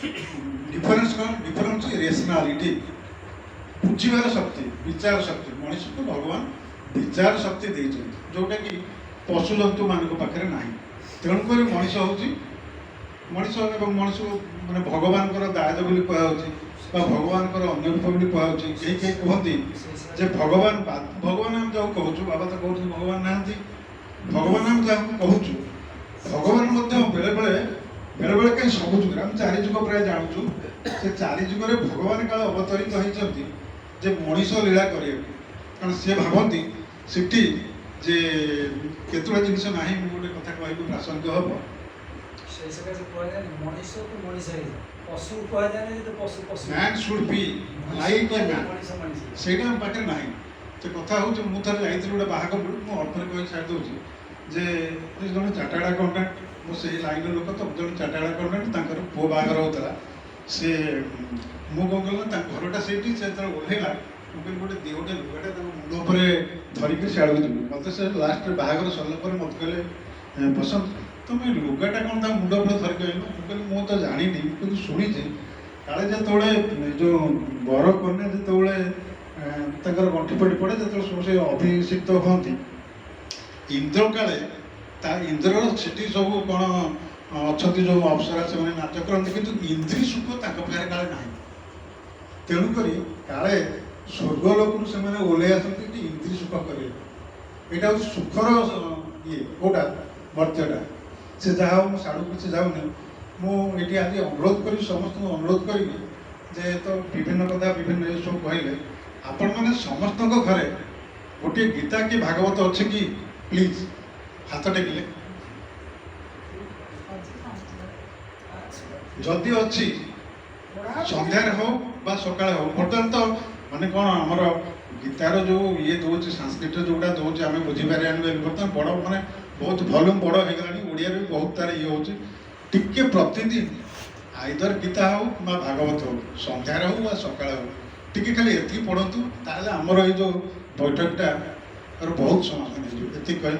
difference कौन difference रेशनालीटी बुझीबार शक्ति विचार शक्ति मनीष को भगवान विचार शक्ति देते जोटा कि पशु जंतु मान पाखे ना तेणुक मनीष हूँ मनीष और मनीष को मैंने भगवान दायद बोली कहुच्छे भगवान अन्य रूप बोली कहुच्छे कहीं कहीं कहती जे भगवान भगवान आम जो कहूँ बाबा तो कहते भगवान ना भगवान आम जहाँ कहूँ भगवान बेले बेले बेले बेले कहीं सब जुग आम चारि जुग प्राय जानूँ से चारि जुगे भगवान काल अवतरित होती जे मनीष लीला करें कारण सी भावती सीटी जे केतुटा जिनस ना गोटे कथा कह प्रासंगिक हम man should be like a man से पाखे ना से कथा हूँ मुझे जाइए गोटे बाहागर मुझे अल्पने कह छाड़ दूसरी जे जन चार्टार्ड अकाउंटेंट मुझे लाइन लोक तो जन चार्टार्ड अकाउंटेंट पुओ बाहागर होता सी मुझे कौन कल घरटा से ओह्लैला मुझे गोटे गोटे लुगाटा मुंड उपर धरिक सियाड़ को जी मत से लास्ट बाहागर सरला मत कहले बसंत तुम लुगाटा कौन मुंड उपर धरिक आइल मुझे मुझे तो जानी कि शुणी काले जो जो बर कन्या जो गंठी पटी पड़े जो सब अभिषिक्त हमें इंद्र काले इंद्र से सब कौन अच्छा जो अप्सरा से नाच करते कि इंद्री सुख पाखे काले ना तेणुक काले स्वर्गलोक से ओह्लै आसती कि इंद्री सुख करें यहाँ हूँ सुखर ये कौटा मर्त्यटा से जहाँ मुझे साड़ू किसी जाऊनी मुझे आज अनुरोध करी समस्त अनुरोध करी जे तो विभिन्न कथा विभिन्न सब कहले आपण मैंने समस्त घरे गोटे गीता कि भागवत अच्छे कि प्लीज हाथ टेकिले जदि अच्छी सन्धार हो बा सकाଳେ हो बर्तमान तो माने कौन आमर गीतार जो ये दौर सांस्कृत जोटा दौर आम बुझीपारे बर्तमान बड़ माने बहुत भल्यूम बड़ हो गलानी ओडिया भी बहुत तार ये हो टिके प्रतिदिन आइदर गीता हो बा भागवत हो सन्धार हो बा सकाଳେ हो टिके खाली एति पढ़तु ताले आमर ये जो बैठकटा बहुत समाधान हो कह